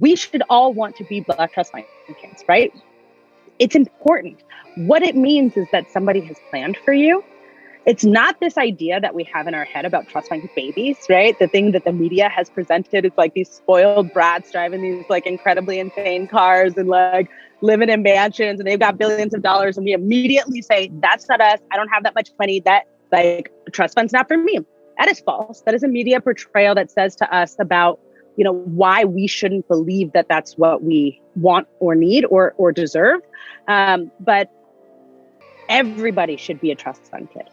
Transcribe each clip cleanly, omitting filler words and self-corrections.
We should all want to be Black trust fund kids, right? It's important. What it means is that somebody has planned for you. It's not this idea that we have in our head about trust fund babies, right? The thing that the media has presented is like these spoiled brats driving these like incredibly insane cars and like living in mansions and they've got billions of dollars. And we immediately say, that's not us. I don't have that much money. That like trust fund's not for me. That is false. That is a media portrayal that says to us about, you know, why we shouldn't believe that that's what we want or need or deserve. But everybody should be a trust fund kid.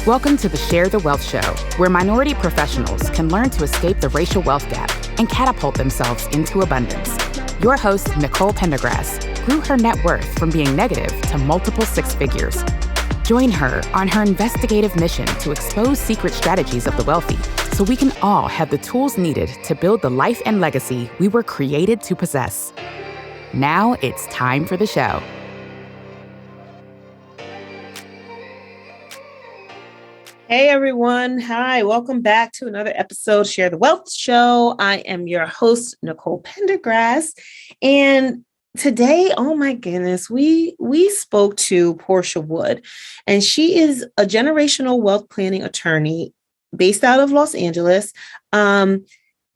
Welcome to the Share the Wealth Show, where minority professionals can learn to escape the racial wealth gap and catapult themselves into abundance. Your host, Nicole Pendergrass, grew her net worth from being negative to multiple six figures. Join her on her investigative mission to expose secret strategies of the wealthy so we can all have the tools needed to build the life and legacy we were created to possess. Now it's time for the show. Hey everyone. Hi, welcome back to another episode, Share the Wealth Show. I am your host, Nicole Pendergrass. And today, oh my goodness, we spoke to Portia Wood, and she is a generational wealth planning attorney based out of Los Angeles. And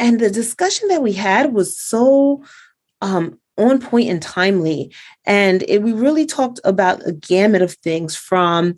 the discussion that we had was so on point and timely. And we really talked about a gamut of things, from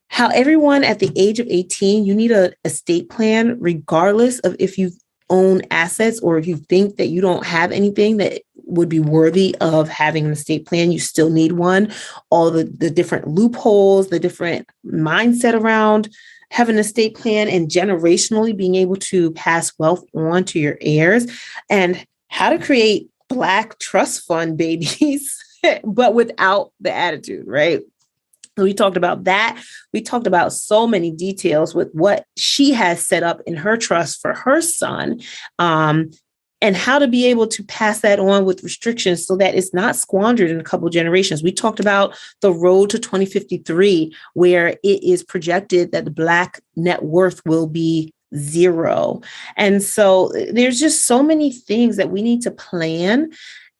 how everyone at the age of 18, you need an estate plan, regardless of if you own assets or if you think that you don't have anything that would be worthy of having an estate plan, you still need one. All the different loopholes, the different mindset around having an estate plan, and generationally being able to pass wealth on to your heirs, and how to create Black trust fund babies, but without the attitude, right? We talked about that. We talked about so many details with what she has set up in her trust for her son, and how to be able to pass that on with restrictions so that it's not squandered in a couple of generations. We talked about the road to 2053, where it is projected that the Black net worth will be zero. And so there's just so many things that we need to plan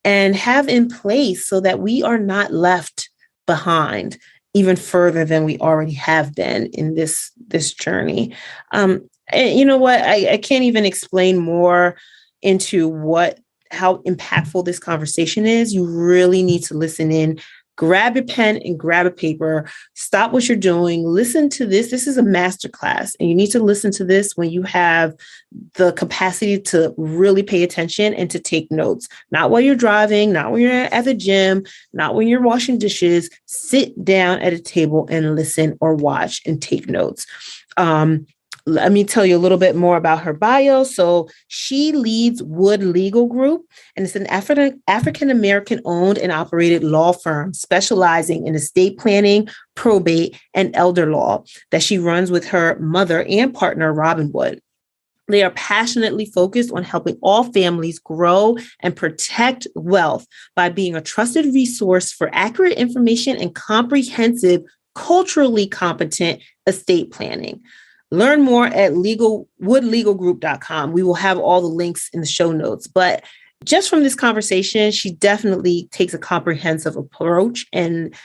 and have in place so that we are not left behind even further than we already have been in this journey. And you know what? I can't even explain more into how impactful this conversation is. You really need to listen in. Grab your pen and grab a paper. Stop what you're doing. Listen to this. This is a masterclass, and you need to listen to this when you have the capacity to really pay attention and to take notes. Not while you're driving, not when you're at the gym, not when you're washing dishes. Sit down at a table and listen or watch and take notes. Let me tell you a little bit more about her bio. So she leads Wood Legal Group, and it's an African-American owned and operated law firm specializing in estate planning, probate, and elder law that she runs with her mother and partner, Robin Wood. They are passionately focused on helping all families grow and protect wealth by being a trusted resource for accurate information and comprehensive, culturally competent estate planning. Learn more at woodlegalgroup.com. We will have all the links in the show notes. But just from this conversation, she definitely takes a comprehensive approach and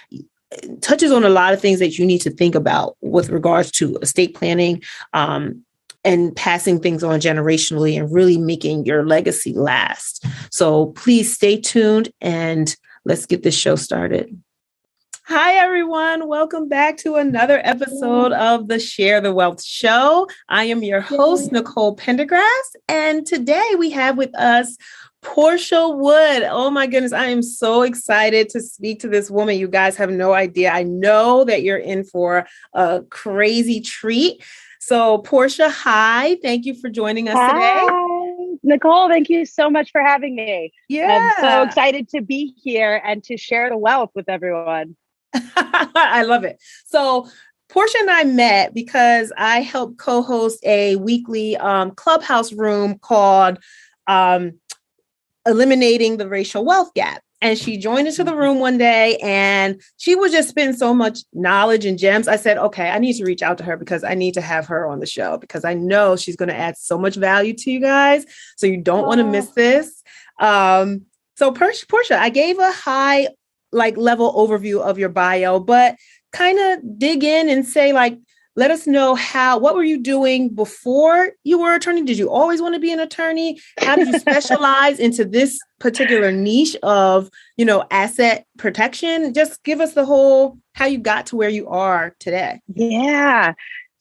touches on a lot of things that you need to think about with regards to estate planning, and passing things on generationally and really making your legacy last. So please stay tuned and let's get this show started. Hi, everyone. Welcome back to another episode of the Share the Wealth Show. I am your host, Nicole Pendergrass, and today we have with us Portia Wood. Oh my goodness, I am so excited to speak to this woman. You guys have no idea. I know that you're in for a crazy treat. So Portia, hi. Thank you for joining us today. Nicole, thank you so much for having me. Yeah. I'm so excited to be here and to share the wealth with everyone. I love it. So Portia and I met because I helped co-host a weekly clubhouse room called Eliminating the Racial Wealth Gap. and she joined into the room one day and she was just spitting so much knowledge and gems. I said, okay, I need to reach out to her because I need to have her on the show because I know she's going to add so much value to you guys. So you don't want to miss this. So Portia, I gave a high level overview of your bio, but kind of dig in and say let us know what were you doing before you were an attorney? Did you always want to be an attorney? How did you specialize into this particular niche of, asset protection? Just give us the whole, how you got to where you are today. Yeah.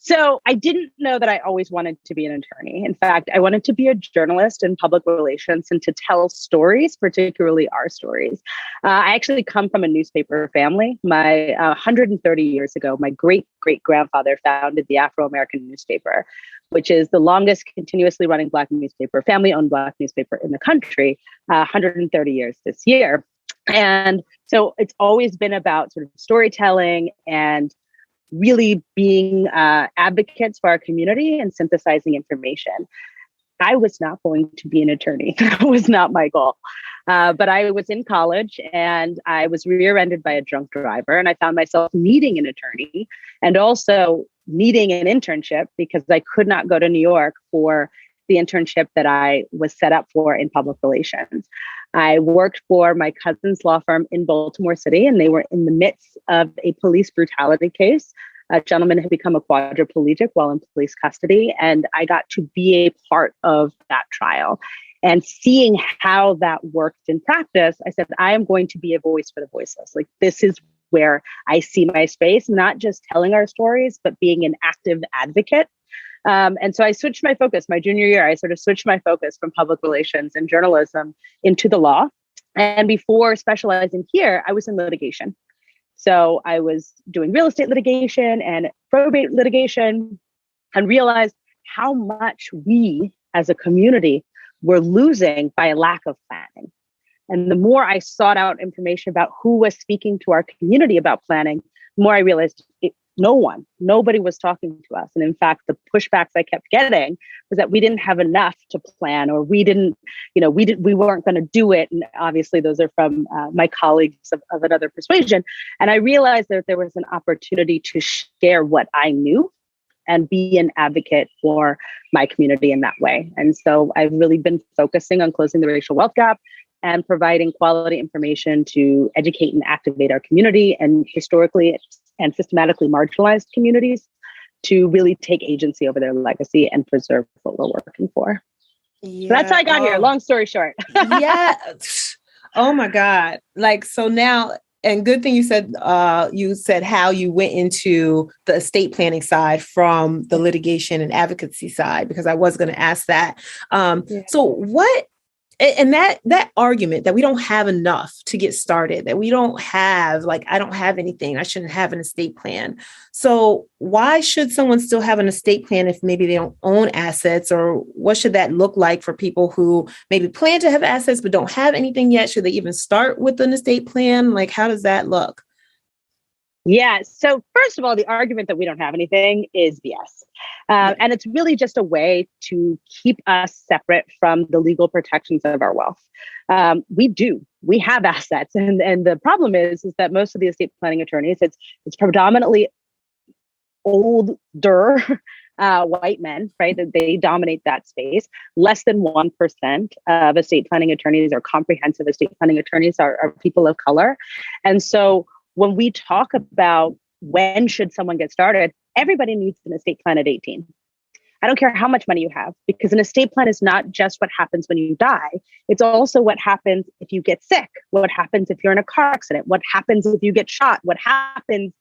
So I didn't know that I always wanted to be an attorney. In fact, I wanted to be a journalist in public relations and to tell stories, particularly our stories. I actually come from a newspaper family. My 130 years ago, my great-great-grandfather founded the Afro-American newspaper, which is the longest continuously running Black newspaper, family-owned Black newspaper in the country, 130 years this year. And so it's always been about sort of storytelling and really being advocates for our community and synthesizing information. I was not going to be an attorney. That was not my goal. But I was in college and I was rear-ended by a drunk driver. And I found myself needing an attorney and also needing an internship because I could not go to New York for the internship that I was set up for in public relations. I worked for my cousin's law firm in Baltimore City, and they were in the midst of a police brutality case. A gentleman had become a quadriplegic while in police custody, and I got to be a part of that trial. And seeing how that worked in practice, I said, I am going to be a voice for the voiceless. This is where I see my space, not just telling our stories, but being an active advocate. And so I switched my focus. My junior year, I sort of switched my focus from public relations and journalism into the law. And before specializing here, I was in litigation. So I was doing real estate litigation and probate litigation and realized how much we as a community were losing by a lack of planning. And the more I sought out information about who was speaking to our community about planning, the more I realized nobody was talking to us. And in fact, the pushbacks I kept getting was that we didn't have enough to plan, or we weren't going to do it. And obviously those are from my colleagues of another persuasion. And I realized that there was an opportunity to share what I knew and be an advocate for my community in that way. And so I've really been focusing on closing the racial wealth gap and providing quality information to educate and activate our community and historically and systematically marginalized communities to really take agency over their legacy and preserve what we're working for. Yeah. So that's how I got here. Long story short. Yeah. Oh my God. So now, and good thing you said how you went into the estate planning side from the litigation and advocacy side, because I was going to ask that. So what, and that argument that we don't have enough to get started, that we don't have, I don't have anything, I shouldn't have an estate plan. So why should someone still have an estate plan if maybe they don't own assets? Or what should that look like for people who maybe plan to have assets but don't have anything yet? Should they even start with an estate plan? How does that look? Yeah. So first of all, the argument that we don't have anything is BS. And it's really just a way to keep us separate from the legal protections of our wealth. We have assets. And the problem is that most of the estate planning attorneys, it's predominantly older white men, right? That they dominate that space. Less than 1% of estate planning attorneys or comprehensive estate planning attorneys are people of color. And so when we talk about when should someone get started, everybody needs an estate plan at 18. I don't care how much money you have, because an estate plan is not just what happens when you die. It's also what happens if you get sick, what happens if you're in a car accident, what happens if you get shot, what happens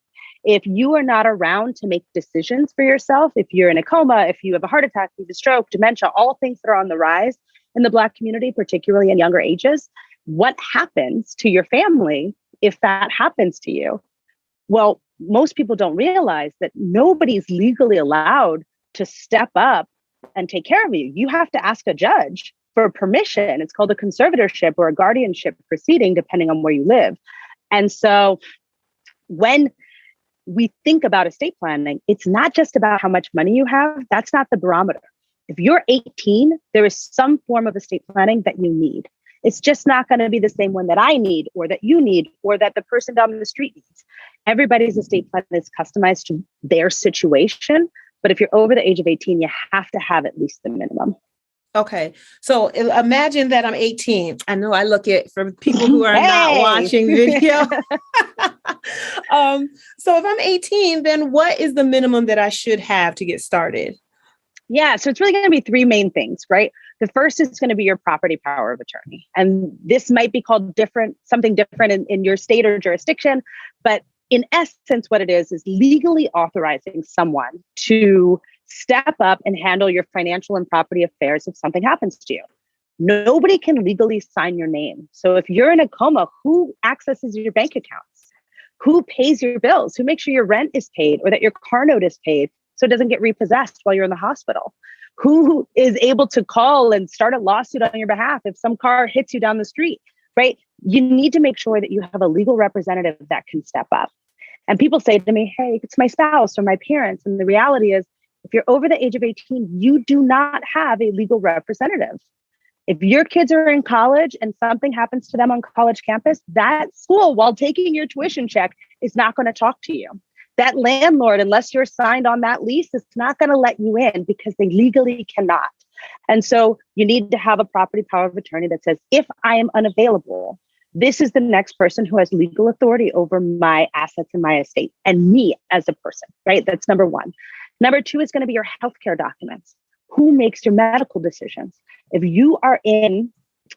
if you are not around to make decisions for yourself, if you're in a coma, if you have a heart attack, you have a stroke, dementia, all things that are on the rise in the Black community, particularly in younger ages. What happens to your family if that happens to you? Well, most people don't realize that nobody's legally allowed to step up and take care of you. You have to ask a judge for permission. It's called a conservatorship or a guardianship proceeding, depending on where you live. And so when we think about estate planning, it's not just about how much money you have. That's not the barometer. If you're 18, there is some form of estate planning that you need. It's just not going to be the same one that I need or that you need or that the person down the street needs. Everybody's estate plan is customized to their situation. But if you're over the age of 18, you have to have at least the minimum. Okay. So imagine that I'm 18. I know I look at for people who are not watching video. So if I'm 18, then what is the minimum that I should have to get started? Yeah. So it's really going to be three main things, right? The first is going to be your property power of attorney. And this might be called something different in your state or jurisdiction. But in essence, what it is legally authorizing someone to step up and handle your financial and property affairs if something happens to you. Nobody can legally sign your name. So if you're in a coma, who accesses your bank accounts? Who pays your bills? Who makes sure your rent is paid or that your car note is paid so it doesn't get repossessed while you're in the hospital? Who is able to call and start a lawsuit on your behalf if some car hits you down the street, right? You need to make sure that you have a legal representative that can step up. And people say to me, hey, it's my spouse or my parents. And the reality is, if you're over the age of 18, you do not have a legal representative. If your kids are in college and something happens to them on college campus, that school, while taking your tuition check, is not going to talk to you. That landlord, unless you're signed on that lease, is not going to let you in because they legally cannot. And so you need to have a property power of attorney that says, if I am unavailable, this is the next person who has legal authority over my assets and my estate and me as a person, right? That's number one. Number two is going to be your healthcare documents. Who makes your medical decisions? If you are in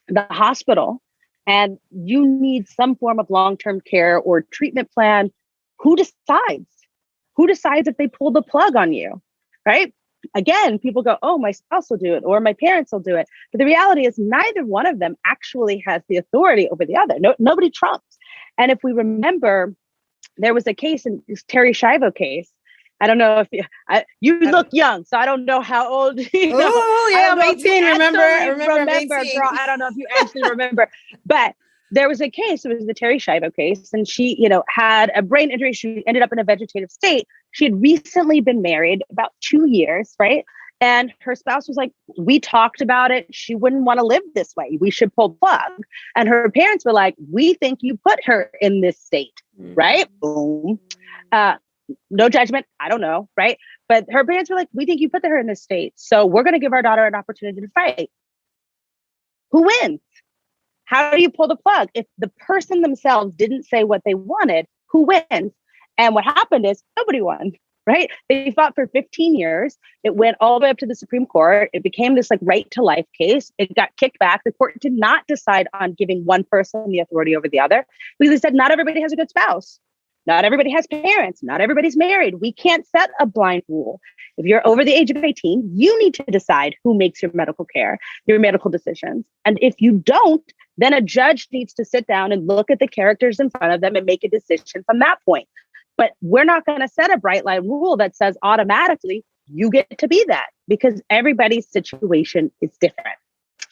the hospital and you need some form of long-term care or treatment plan, who decides? Who decides if they pull the plug on you, right? Again, people go, oh, my spouse will do it or my parents will do it. But the reality is neither one of them actually has the authority over the other. Nobody trumps. And if we remember, there was a case in this Terry Schiavo case. I don't know if you look young, so I don't know how old. Oh, yeah, I'm 18. Remember, I'm 18. Girl, I don't know if you actually remember, but there was a case. It was the Terry Schiavo case, and she, had a brain injury. She ended up in a vegetative state. She had recently been married about 2 years, right? And her spouse was like, we talked about it. She wouldn't want to live this way. We should pull the plug. And her parents were like, we think you put her in this state, right? Boom. No judgment. I don't know. Right. But her parents were like, we think you put her in this state. So we're going to give our daughter an opportunity to fight. Who wins? How do you pull the plug? If the person themselves didn't say what they wanted, who wins? And what happened is nobody won. Right. They fought for 15 years. It went all the way up to the Supreme Court. It became this right to life case. It got kicked back. The court did not decide on giving one person the authority over the other because they said not everybody has a good spouse. Not everybody has parents. Not everybody's married. We can't set a blind rule. If you're over the age of 18, you need to decide who makes your medical care, your medical decisions. And if you don't, then a judge needs to sit down and look at the characters in front of them and make a decision from that point. But we're not going to set a bright line rule that says automatically you get to be that because everybody's situation is different.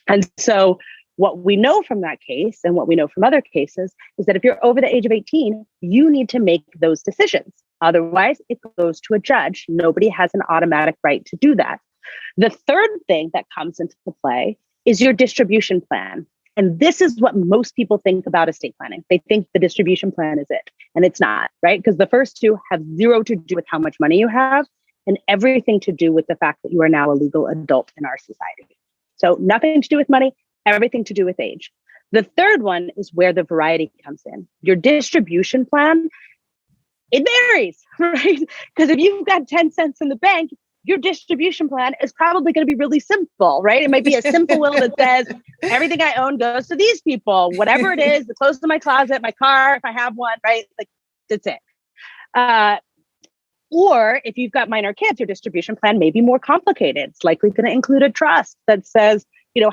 And so what we know from that case and what we know from other cases is that if you're over the age of 18, you need to make those decisions. Otherwise, it goes to a judge. Nobody has an automatic right to do that. The third thing that comes into play is your distribution plan. And this is what most people think about estate planning. They think the distribution plan is it, and it's not, right? Because the first two have zero to do with how much money you have and everything to do with the fact that you are now a legal adult in our society. So nothing to do with money, everything to do with age. The third one is where the variety comes in. Your distribution plan, it varies, right? Because if you've got 10 cents in the bank, your distribution plan is probably going to be really simple, right? It might be a simple will that says everything I own goes to these people, whatever it is, the clothes in my closet, my car, if I have one, right? That's it. Or if you've got minor kids, your distribution plan may be more complicated. It's likely going to include a trust that says,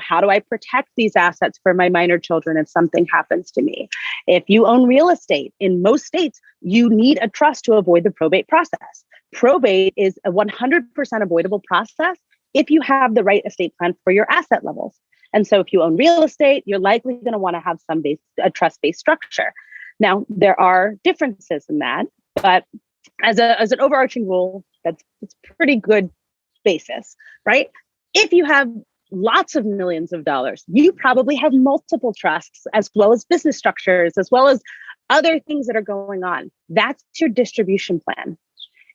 how do I protect these assets for my minor children if something happens to me? If you own real estate, in most states, you need a trust to avoid the probate process. Probate is a 100% avoidable process if you have the right estate plan for your asset levels. And so if you own real estate, you're likely going to want to have a trust-based structure. Now, there are differences in that, but as an overarching rule, it's pretty good basis, right? If you have lots of millions of dollars. You probably have multiple trusts as well as business structures, as well as other things that are going on. That's your distribution plan.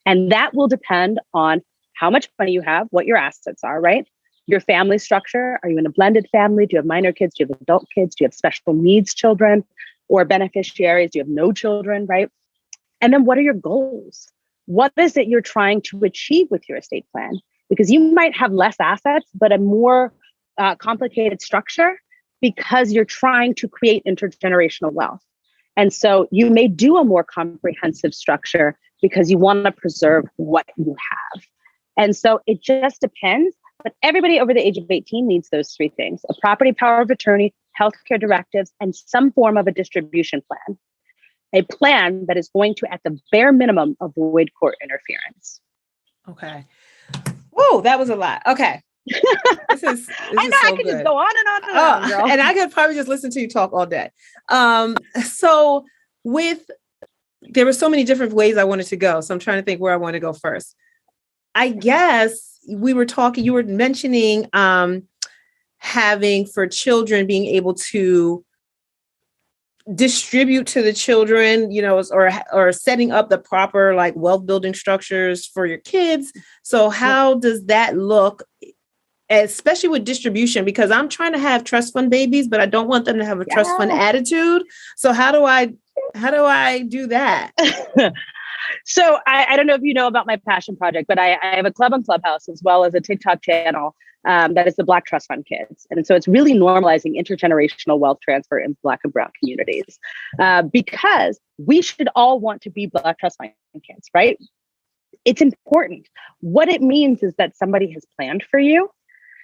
And that will depend on how much money you have, what your assets are, right? Your family structure. Are you in a blended family? Do you have minor kids? Do you have adult kids? Do you have special needs children or beneficiaries? Do you have no children, right? And then what are your goals? What is it you're trying to achieve with your estate plan? Because you might have less assets, but a more complicated structure because you're trying to create intergenerational wealth. And so you may do a more comprehensive structure because you want to preserve what you have. And so it just depends. But everybody over the age of 18 needs those three things: a property power of attorney, healthcare directives, and some form of a distribution plan. A plan that is going to, at the bare minimum, avoid court interference. Okay. Whoa, that was a lot. Okay. This is I know, so I could good. just go on and on and on, girl. And I could probably just listen to you talk all day. So there were so many different ways I wanted to go. So I'm trying to think where I want to go first. I guess you were mentioning having for children being able to distribute to the children, or setting up the proper like wealth building structures for your kids. So how does that look, especially with distribution? Because I'm trying to have trust fund babies, but I don't want them to have a trust fund attitude. So how do I do that? So I don't know if you know about my passion project, but I have a club on Clubhouse as well as a TikTok channel that is the Black Trust Fund Kids. And so it's really normalizing intergenerational wealth transfer in Black and Brown communities because we should all want to be Black Trust Fund Kids, right? It's important. What it means is that somebody has planned for you.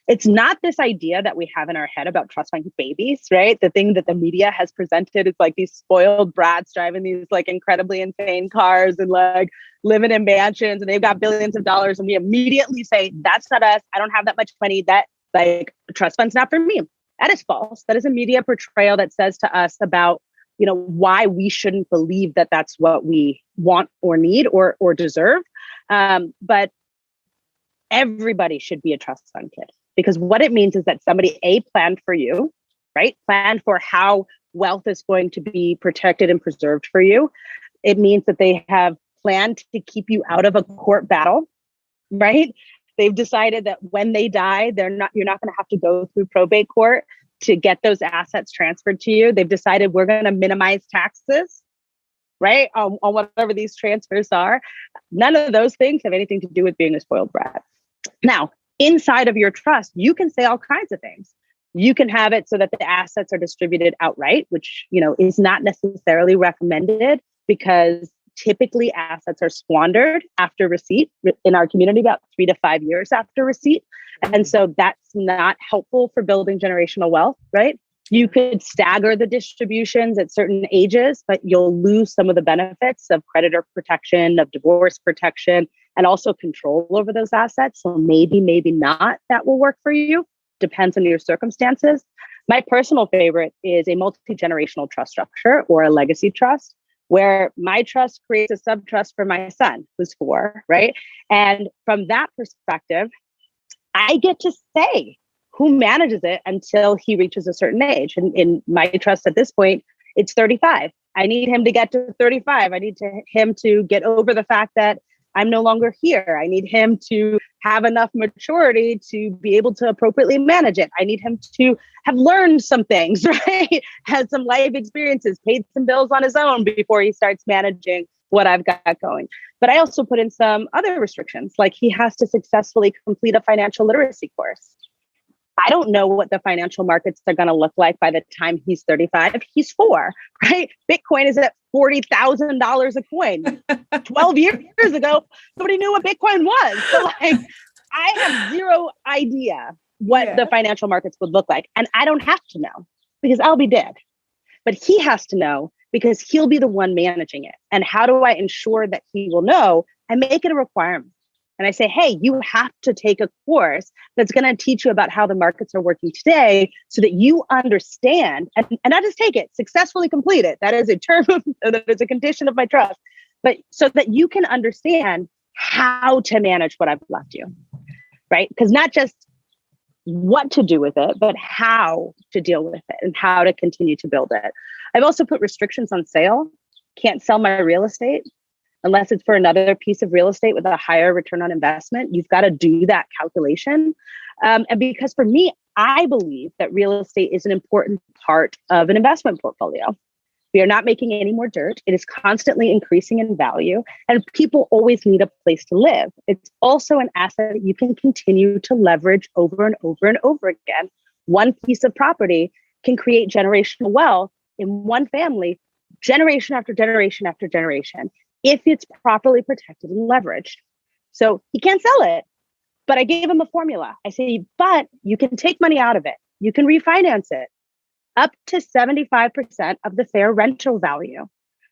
It's not this idea that we have in our head about trust fund babies, right? The thing that the media has presented is like these spoiled brats driving these like incredibly insane cars and like living in mansions and they've got billions of dollars. And we immediately say, that's not us. I don't have that much money. That like trust fund's not for me. That is false. That is a media portrayal that says to us about, why we shouldn't believe that that's what we want or need or deserve. But everybody should be a trust fund kid. Because what it means is that somebody planned for you, right? Planned for how wealth is going to be protected and preserved for you. It means that they have planned to keep you out of a court battle, right? They've decided that when they die, you're not going to have to go through probate court to get those assets transferred to you. They've decided we're going to minimize taxes, right? On whatever these transfers are. None of those things have anything to do with being a spoiled brat. Now, inside of your trust, you can say all kinds of things. You can have it so that the assets are distributed outright, which, is not necessarily recommended because typically assets are squandered after receipt in our community, about 3 to 5 years after receipt. And so that's not helpful for building generational wealth, right? You could stagger the distributions at certain ages, but you'll lose some of the benefits of creditor protection, of divorce protection, and also control over those assets. So maybe not that will work for you. Depends on your circumstances. My personal favorite is a multi-generational trust structure or a legacy trust, where my trust creates a sub-trust for my son, who's 4, right? And from that perspective, I get to say who manages it until he reaches a certain age. And in my trust at this point, it's 35. I need him to get to 35. I need him to get over the fact that I'm no longer here. I need him to have enough maturity to be able to appropriately manage it. I need him to have learned some things, right? Had some life experiences, paid some bills on his own before he starts managing what I've got going. But I also put in some other restrictions, like he has to successfully complete a financial literacy course. I don't know what the financial markets are going to look like by the time he's 35. He's 4, right? Bitcoin is at $40,000 a coin. 12 years ago, nobody knew what Bitcoin was. So like, I have zero idea what the financial markets would look like. And I don't have to know because I'll be dead. But he has to know because he'll be the one managing it. And how do I ensure that he will know? I make it a requirement. And I say, hey, you have to take a course that's going to teach you about how the markets are working today so that you understand, and not just take it, successfully complete it. That is a term, that is a condition of my trust, but so that you can understand how to manage what I've left you, right? Because not just what to do with it, but how to deal with it and how to continue to build it. I've also put restrictions on sale. Can't sell my real estate unless it's for another piece of real estate with a higher return on investment. You've got to do that calculation. And because for me, I believe that real estate is an important part of an investment portfolio. We are not making any more dirt. It is constantly increasing in value, and people always need a place to live. It's also an asset that you can continue to leverage over and over and over again. One piece of property can create generational wealth in one family, generation after generation after generation, if it's properly protected and leveraged. So he can't sell it, but I gave him a formula. I say, but you can take money out of it. You can refinance it up to 75% of the fair rental value.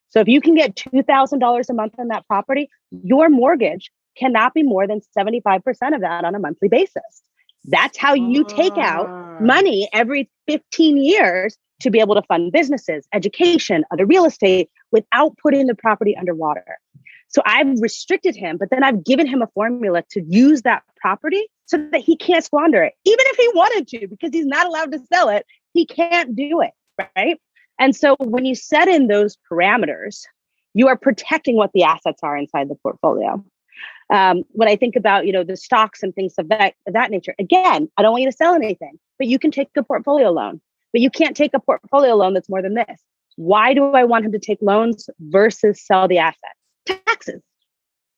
So if you can get $2,000 a month on that property, your mortgage cannot be more than 75% of that on a monthly basis. That's how you take out money every 15 years to be able to fund businesses, education, other real estate without putting the property underwater. So I've restricted him, but then I've given him a formula to use that property so that he can't squander it. Even if he wanted to, because he's not allowed to sell it, he can't do it, right? And so when you set in those parameters, you are protecting what the assets are inside the portfolio. When I think about, the stocks and things of that nature, again, I don't want you to sell anything, but you can take a portfolio loan, but you can't take a portfolio loan that's more than this. Why do I want him to take loans versus sell the assets? Taxes.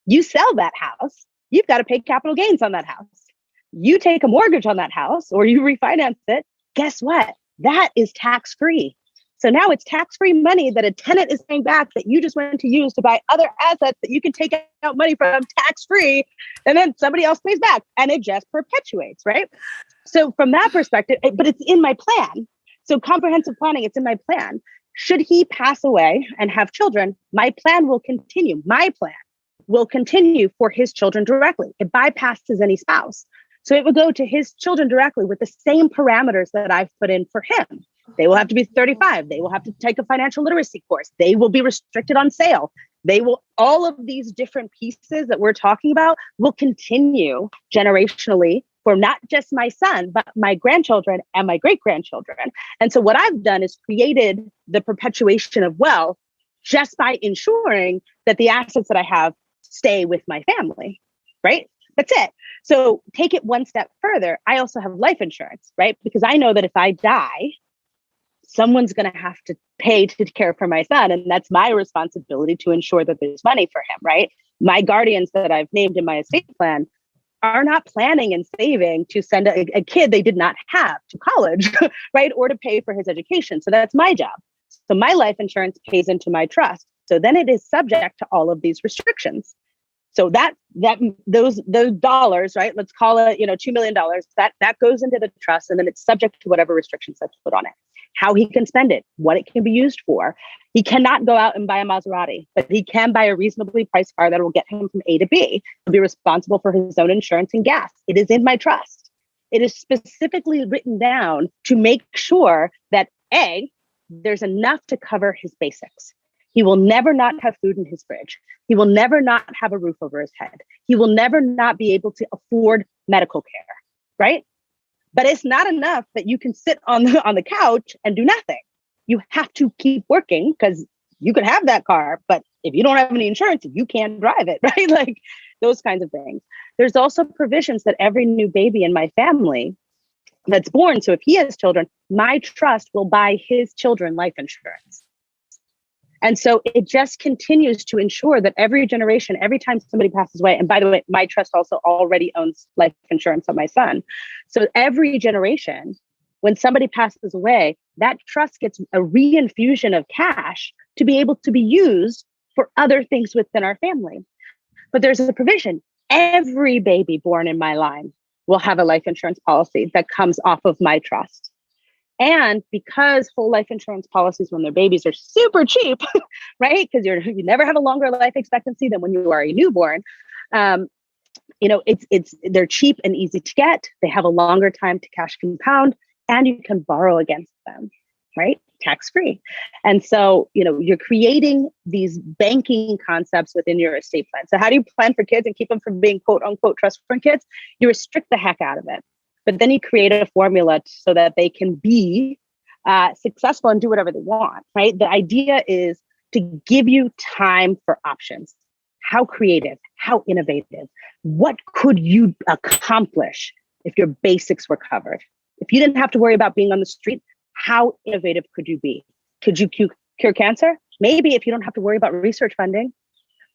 You sell that house, you've got to pay capital gains on that house. You take a mortgage on that house or you refinance it. Guess what? That is tax-free. So now it's tax-free money that a tenant is paying back that you just went to use to buy other assets that you can take out money from tax-free, and then somebody else pays back, and it just perpetuates, right? So from that perspective, but it's in my plan. So comprehensive planning, it's in my plan. Should he pass away and have children, my plan will continue. My plan will continue for his children directly. It bypasses any spouse. So it would go to his children directly with the same parameters that I've put in for him. They will have to be 35. They will have to take a financial literacy course. They will be restricted on sale. All of these different pieces that we're talking about will continue generationally for not just my son, but my grandchildren and my great-grandchildren. And so what I've done is created the perpetuation of wealth just by ensuring that the assets that I have stay with my family, right? That's it. So take it one step further. I also have life insurance, right? Because I know that if I die, someone's going to have to pay to care for my son. And that's my responsibility to ensure that there's money for him, right? My guardians that I've named in my estate plan are not planning and saving to send a kid they did not have to college, right? Or to pay for his education. So that's my job. So my life insurance pays into my trust. So then it is subject to all of these restrictions. So those dollars, right? Let's call it, $2 million. That goes into the trust, and then it's subject to whatever restrictions that's put on it. How he can spend it, what it can be used for. He cannot go out and buy a Maserati, but he can buy a reasonably priced car that will get him from A to B. He'll be responsible for his own insurance and gas. It is in my trust. It is specifically written down to make sure that A, there's enough to cover his basics. He will never not have food in his fridge. He will never not have a roof over his head. He will never not be able to afford medical care, right? But it's not enough that you can sit on the couch and do nothing. You have to keep working, because you could have that car, but if you don't have any insurance, you can't drive it, right? Like those kinds of things. There's also provisions that every new baby in my family that's born, so if he has children, my trust will buy his children life insurance. And so it just continues to ensure that every generation, every time somebody passes away, and by the way, my trust also already owns life insurance on my son. So every generation, when somebody passes away, that trust gets a reinfusion of cash to be able to be used for other things within our family. But there's a provision. Every baby born in my line will have a life insurance policy that comes off of my trust. And because whole life insurance policies when they're babies are super cheap, right? Because you never have a longer life expectancy than when you are a newborn. They're cheap and easy to get. They have a longer time to cash compound, and you can borrow against them, right? Tax-free. And so, you're creating these banking concepts within your estate plan. So how do you plan for kids and keep them from being quote unquote trust fund kids? You restrict the heck out of it. but then you create a formula so that they can be successful and do whatever they want, right? The idea is to give you time for options. How creative, how innovative, what could you accomplish if your basics were covered? If you didn't have to worry about being on the street, how innovative could you be? Could you cure cancer? Maybe, if you don't have to worry about research funding,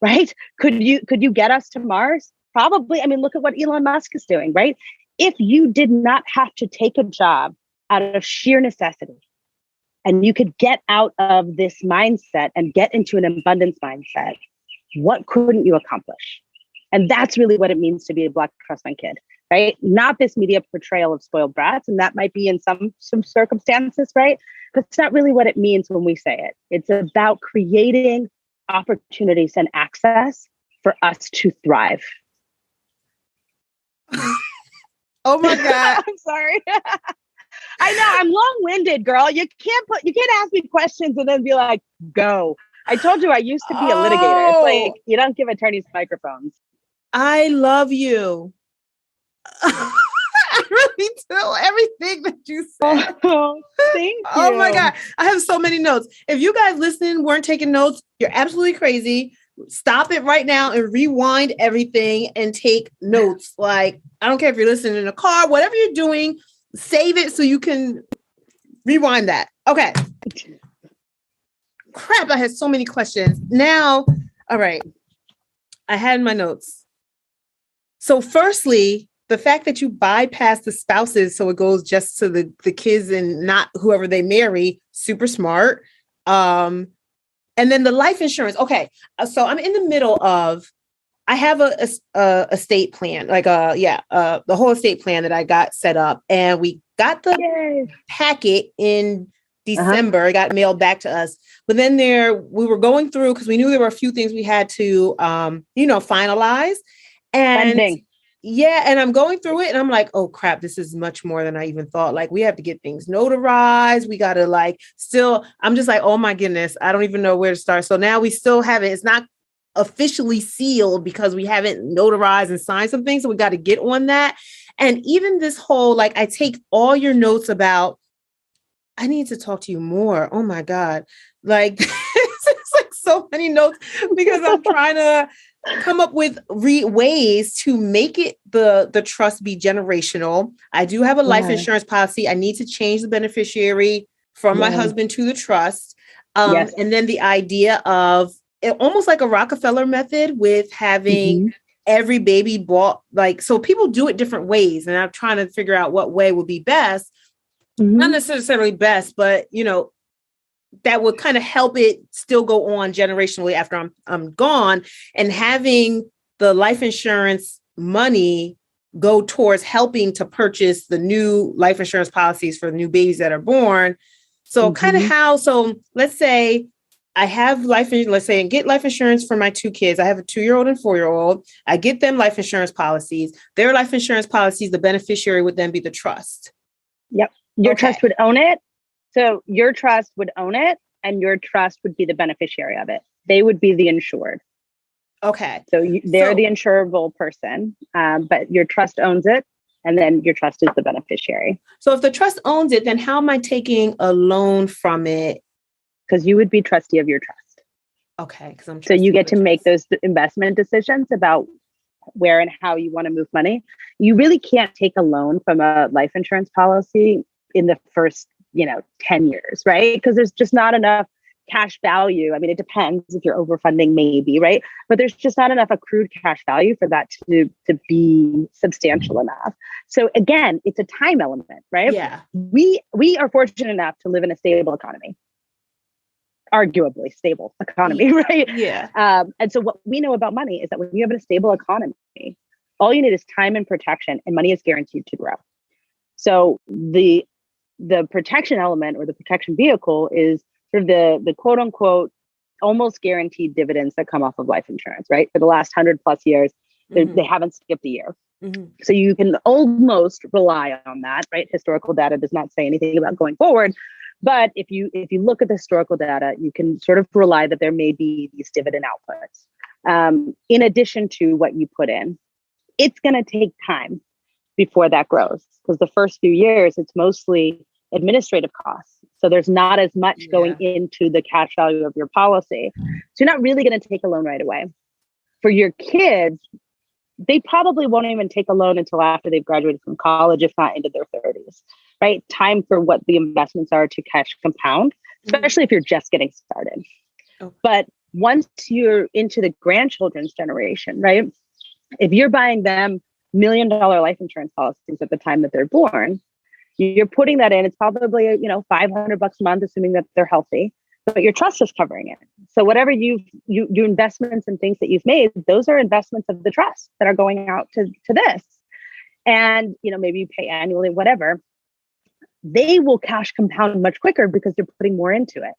right? Could you get us to Mars? Probably. I mean, look at what Elon Musk is doing, right? If you did not have to take a job out of sheer necessity, and you could get out of this mindset and get into an abundance mindset, what couldn't you accomplish? And that's really what it means to be a Black trust fund kid, right? Not this media portrayal of spoiled brats, and that might be in some circumstances, right? But it's not really what it means when we say it. It's about creating opportunities and access for us to thrive. Oh my God. I'm sorry. I know I'm long-winded, girl. You can't ask me questions and then be like, go. I told you I used to be a litigator. It's like, you don't give attorneys microphones. I love you. I really do everything that you said. Oh, thank you. Oh my God. I have so many notes. If you guys listening weren't taking notes, you're absolutely crazy. Stop it right now and rewind everything and take notes. Like, I don't care if you're listening in a car, whatever you're doing, save it so you can rewind that. Okay. Crap, I had so many questions. Now, all right. I had in my notes. So firstly, the fact that you bypass the spouses so it goes just to the kids and not whoever they marry, super smart. And then the life insurance. Okay. So I'm in the middle of, I have a estate plan, like the whole estate plan that I got set up, and we got the packet in December. It got mailed back to us. But then we were going through, because we knew there were a few things we had to, finalize. And Funding. yeah, and I'm going through it and I'm like, oh crap, this is much more than I even thought. Like, we have to get things notarized. We got to I'm just like, oh my goodness, I don't even know where to start. So now we still haven't, it's not officially sealed because we haven't notarized and signed some things. So we got to get on that. And even this whole, like, I take all your notes about, I need to talk to you more. Oh my God. Like, it's like so many notes because I'm trying to come up with ways to make it the trust be generational. I do have a life insurance policy. I need to change the beneficiary from my husband to the trust. And then the idea of almost like a Rockefeller method with having every baby bought, like, so people do it different ways. And I'm trying to figure out what way would be best. Not necessarily best, but, that would kind of help it still go on generationally after I'm gone, and having the life insurance money go towards helping to purchase the new life insurance policies for the new babies that are born. So kind of so let's say I have get life insurance for my two kids. I have a 2-year-old and 4-year-old. I get them life insurance policies. Their life insurance policies, the beneficiary would then be the trust. Your trust would own it. So your trust would own it, and your trust would be the beneficiary of it. They would be the insured. Okay. So they're the insurable person, but your trust owns it, and then your trust is the beneficiary. So if the trust owns it, then how am I taking a loan from it? Because you would be trustee of your trust. Okay. So you get to make those investment decisions about where and how you want to move money. You really can't take a loan from a life insurance policy in the first 10 years, right? Because there's just not enough cash value. I mean, it depends if you're overfunding, maybe, right? But there's just not enough accrued cash value for that to be substantial enough. So again, it's a time element, right? Yeah. We are fortunate enough to live in a stable economy, arguably stable economy, right? Yeah. And so what we know about money is that when you have a stable economy, all you need is time and protection, and money is guaranteed to grow. So the protection element, or the protection vehicle, is sort of the quote unquote almost guaranteed dividends that come off of life insurance, right? For the last 100+ years, they haven't skipped a year. So you can almost rely on that, right? Historical data does not say anything about going forward. But if you look at the historical data, you can sort of rely that there may be these dividend outputs in addition to what you put in. It's going to take time before that grows. because the first few years, it's mostly administrative costs. So there's not as much going into the cash value of your policy. So you're not really going to take a loan right away. For your kids, they probably won't even take a loan until after they've graduated from college, if not into their 30s, right? Time for what the investments are to cash compound, especially if you're just getting started. Okay. But once you're into the grandchildren's generation, right? If you're buying them $1 million life insurance policies at the time that they're born, you're putting that in. It's probably, $500 a month, assuming that they're healthy, but your trust is covering it. So whatever your investments and things that you've made, those are investments of the trust that are going out to this. And, maybe you pay annually, whatever. They will cash compound much quicker because you're putting more into it.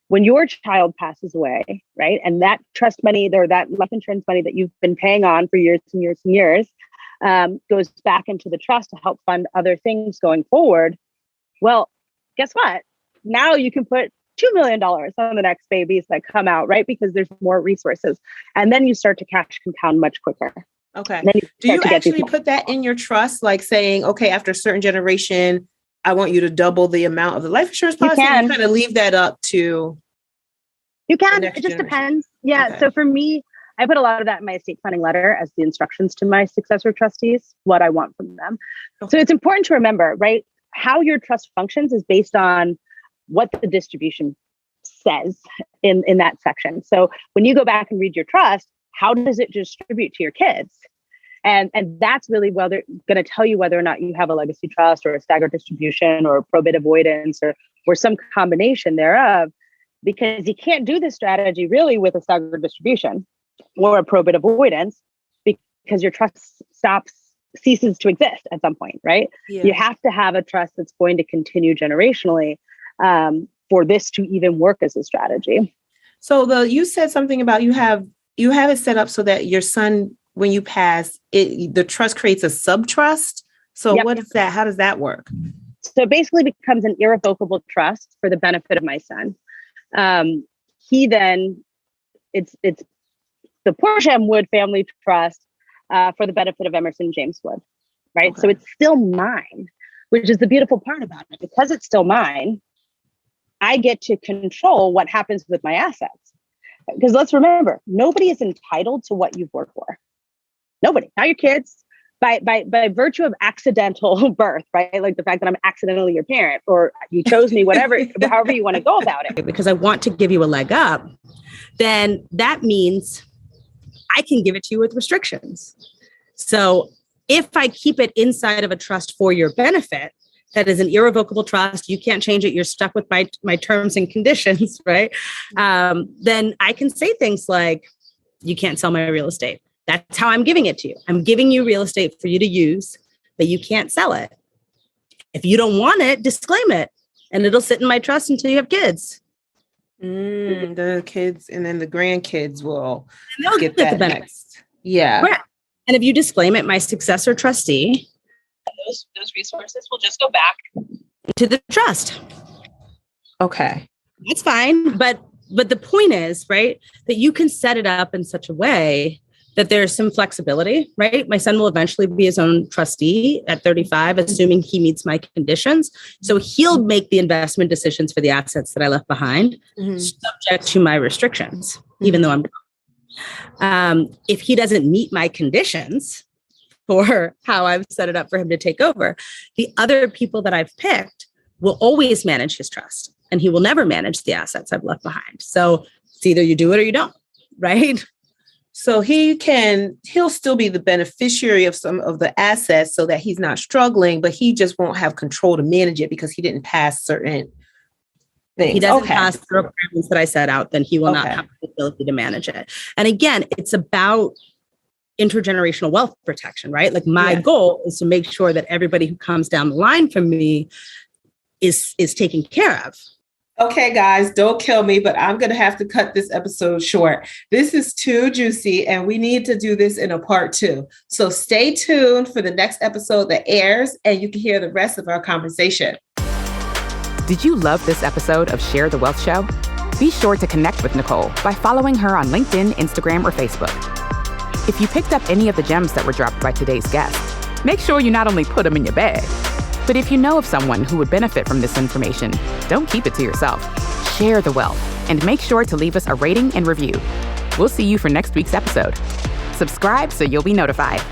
When your child passes away, right, and that trust money or that life insurance money that you've been paying on for years and years and years goes back into the trust to help fund other things going forward. Well, guess what? Now you can put $2 million on the next babies that come out, right? Because there's more resources. And then you start to cash compound much quicker. Okay. Do you actually put that in your trust? Like saying, okay, after a certain generation, I want you to double the amount of the life insurance policy. You kind of leave that up to. You can. It just depends. Yeah. Okay. So for me, I put a lot of that in my estate planning letter as the instructions to my successor trustees, what I want from them. Okay. So it's important to remember, right? How your trust functions is based on what the distribution says in that section. So when you go back and read your trust, how does it distribute to your kids? And that's really they're going to tell you whether or not you have a legacy trust or a staggered distribution or probate avoidance or some combination thereof, because you can't do this strategy really with a staggered distribution or a probate avoidance because your trust ceases to exist at some point, right? Yeah. You have to have a trust that's going to continue generationally for this to even work as a strategy. So you said something about you have it set up so that your son, when you pass, the trust creates a sub-trust. So What is that? How does that work? So it basically becomes an irrevocable trust for the benefit of my son. He then, it's the Portia Wood family trust for the benefit of Emerson James Wood, right? Okay. So it's still mine, which is the beautiful part about it. Because it's still mine, I get to control what happens with my assets. Because let's remember, nobody is entitled to what you've worked for. Nobody, not your kids, by virtue of accidental birth, right? Like the fact that I'm accidentally your parent or you chose me, whatever, however you want to go about it. Because I want to give you a leg up, then that means I can give it to you with restrictions. So if I keep it inside of a trust for your benefit, that is an irrevocable trust. You can't change it. You're stuck with my terms and conditions, right? Then I can say things like, you can't sell my real estate. That's how I'm giving it to you. I'm giving you real estate for you to use, but you can't sell it. If you don't want it, disclaim it, and it'll sit in my trust until you have kids. The kids and then the grandkids will get that next. Yeah. Right. And if you disclaim it, my successor trustee, those resources will just go back to the trust. Okay. That's fine. But the point is, right, that you can set it up in such a way that there's some flexibility, right? My son will eventually be his own trustee at 35, assuming he meets my conditions. So he'll make the investment decisions for the assets that I left behind, subject to my restrictions, even though I'm if he doesn't meet my conditions for how I've set it up for him to take over, the other people that I've picked will always manage his trust, and he will never manage the assets I've left behind. So it's either you do it or you don't, right? So he'll still be the beneficiary of some of the assets so that he's not struggling, but he just won't have control to manage it because he didn't pass certain things. He doesn't pass the requirements that I set out, then he will not have the ability to manage it. And again, it's about intergenerational wealth protection, right? Like my goal is to make sure that everybody who comes down the line from me is taken care of. Okay, guys, don't kill me, but I'm going to have to cut this episode short. This is too juicy, and we need to do this in a part 2. So stay tuned for the next episode that airs, and you can hear the rest of our conversation. Did you love this episode of Share the Wealth Show? Be sure to connect with Nicole by following her on LinkedIn, Instagram, or Facebook. If you picked up any of the gems that were dropped by today's guest, Make sure you not only put them in your bag, but if you know of someone who would benefit from this information, don't keep it to yourself. Share the wealth and make sure to leave us a rating and review. We'll see you for next week's episode. Subscribe so you'll be notified.